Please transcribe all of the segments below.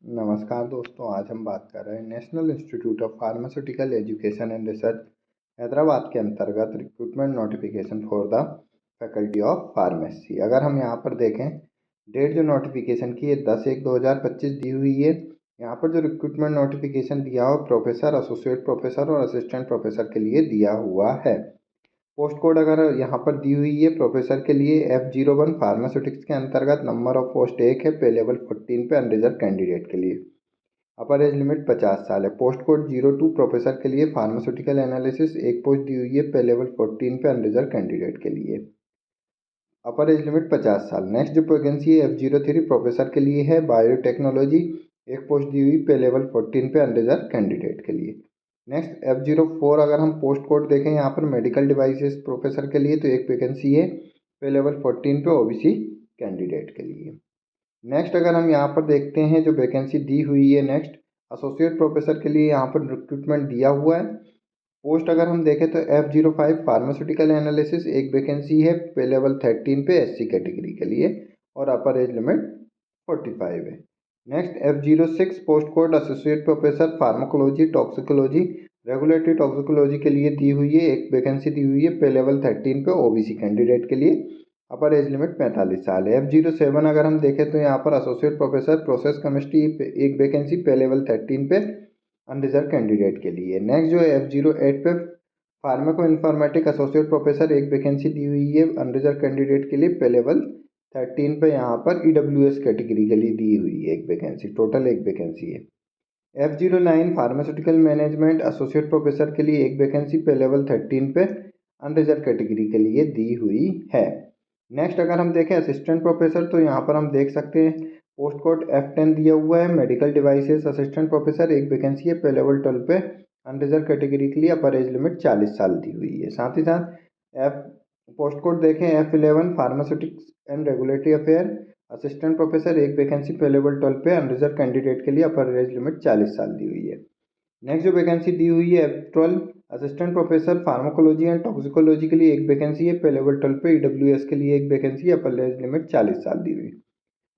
नमस्कार दोस्तों, आज हम बात कर रहे हैं national institute of pharmaceutical education and research Hyderabad के अंतर्गत recruitment notification for the faculty of pharmacy. अगर हम यहाँ पर देखें डेट जो नोटिफिकेशन की है 10/1/2025 दी हुई है। यहाँ पर जो रिक्रूटमेंट नोटिफिकेशन दिया हो प्रोफेसर, एसोसिएट प्रोफेसर और असिस्टेंट प्रोफेसर के लिए दिया हुआ है। पोस्ट कोड अगर यहाँ पर दी हुई है प्रोफेसर के लिए F01 फार्मास्यूटिक्स के अंतर्गत नंबर ऑफ पोस्ट 1 है, पे लेवल 14 पे अनरिजर्व कैंडिडेट के लिए। अपर एज लिमिट 50 साल है। पोस्ट कोड 02 प्रोफेसर के लिए फार्मास्यूटिकल एनालिसिस, एक पोस्ट दी हुई है, पे लेवल 14 पे अनरिजर्व कैंडिडेट के लिए। अपर एज लिमिट 50 साल। नेक्स्ट जो वैकेंसी है F03 प्रोफेसर के लिए है, बायोटेक्नोलॉजी, एक पोस्ट दी हुई, पे लेवल 14 पे अनरिजर्व कैंडिडेट के लिए। नेक्स्ट F04 अगर हम पोस्ट कोड देखें यहाँ पर मेडिकल डिवाइसेस प्रोफेसर के लिए तो एक वैकेंसी है, पे लेवल 14 पे ओबीसी कैंडिडेट के लिए। नेक्स्ट अगर हम यहाँ पर देखते हैं जो वैकेंसी दी हुई है, नेक्स्ट एसोसिएट प्रोफेसर के लिए यहाँ पर रिक्रूटमेंट दिया हुआ है। पोस्ट अगर हम देखें तो F05 फार्मास्यूटिकल एनालिसिस, एक वैकेंसी है, पे लेवल 13 पे एससी कैटेगरी के लिए और अपर एज लिमिट 45 है। Next F06 post code associate professor pharmacology toxicology, regulatory toxicology के लिए दी हुई है, एक वैकेंसी दी हुई है, पे लेवल 13 पे ओबीसी कैंडिडेट के लिए, अपर एज लिमिट 45 साल है। F07 अगर हम देखें तो यहाँ पर एसोसिएट प्रोफेसर प्रोसेस केमिस्ट्री, एक वैकेंसी, पे लेवल 13 पे अनरिजर्व कैंडिडेट के लिए। नेक्स्ट जो है F08 पे फार्माको इन्फॉर्मेटिक एसोसिएट प्रोफेसर, एक वैकेंसी दी हुई है अनरिजर्व कैंडिडेट के लिए, पे लेवल 13 पे यहाँ पर ईडब्ल्यूएस कैटेगरी के लिए दी हुई है एक वैकेंसी, टोटल एक वैकेंसी है। F09 pharmaceutical management associate professor के लिए एक वैकेंसी, पे लेवल 13 पे अनरिजर्व कैटेगरी के लिए दी हुई है। नेक्स्ट अगर हम देखें असिस्टेंट प्रोफेसर तो यहाँ पर हम देख सकते हैं पोस्ट कोड F10 दिया हुआ है, मेडिकल डिवाइसेस असिस्टेंट प्रोफेसर, एक वैकेंसी है, पे लेवल 12 पे अनरिजर्व कैटेगरी के लिए, अपर एज लिमिट 40 साल दी हुई है। साथ ही साथ एफ पोस्ट कोड देखें F11 pharmaceutics and regulatory affair assistant professor, एक वैकेंसी, पे लेवल 12 पे अनरिजर्व कैंडिडेट के लिए, अपर एज लिमिट 40 साल दी हुई है। नेक्स्ट जो वैकेंसी दी हुई है F12 assistant professor pharmacology and toxicology के लिए, एक वैकेंसी है, पे लेवल 12 पे ईडब्ल्यूएस के लिए एक वैकेंसी है, अपर एज लिमिट 40 साल दी हुई।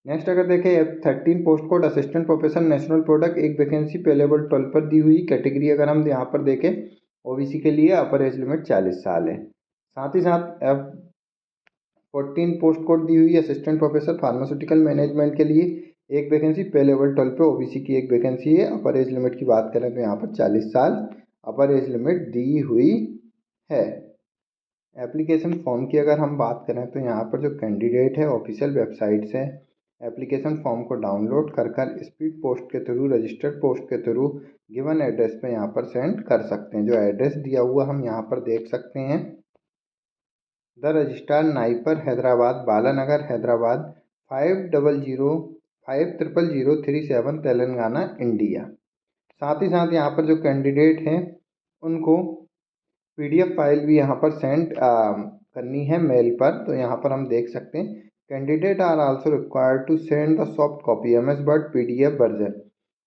नेक्स्ट अगर देखें F13 post code assistant professor national product, एक वैकेंसी, पे लेवल 12 पर दी हुई, कैटेगरी अगर हम यहाँ पर देखें ओबीसी के लिए, अपर एज लिमिट 40 साल है। साथ ही साथ F14 पोस्ट कोड दी हुई असिस्टेंट प्रोफेसर फार्मास्यूटिकल मैनेजमेंट के लिए, एक वैकेंसी, पे लेवल 12 पे ओबीसी की एक वैकेंसी है, अपर एज लिमिट की बात करें तो यहाँ पर 40 साल अपर एज लिमिट दी हुई है। एप्लीकेशन फॉर्म की अगर हम बात करें तो यहाँ पर जो कैंडिडेट है ऑफिशियल वेबसाइट से एप्लीकेशन फॉर्म को डाउनलोड कर स्पीड पोस्ट के थ्रू, रजिस्टर्ड पोस्ट के थ्रू गिवन एड्रेस पे यहाँ पर सेंड कर सकते हैं। जो एड्रेस दिया हुआ हम यहाँ पर देख सकते हैं, the registrar NIPER Hyderabad, Balanagar Hyderabad 50050037 Telangana India. साथ ही साथ यहाँ पर जो कैंडिडेट हैं उनको PDF फाइल भी यहाँ पर सेंड करनी है मेल पर, तो यहाँ पर हम देख सकते हैं candidate are also required to send the soft copy MS word PDF version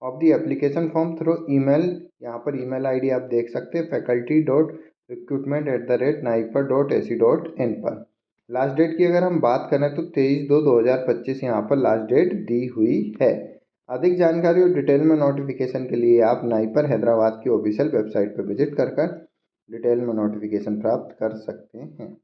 of the application form through email. यहाँ पर ईमेल ID आप देख सकते हैं faculty.recruitment@naipa.ac.in पर। लास्ट डेट की अगर हम बात करें तो 23/2/2025 यहाँ पर लास्ट डेट दी हुई है। अधिक जानकारी और डिटेल में नोटिफिकेशन के लिए आप नाइपर हैदराबाद की ऑफिशियल वेबसाइट पर विजिट कर डिटेल में नोटिफिकेशन प्राप्त कर सकते हैं।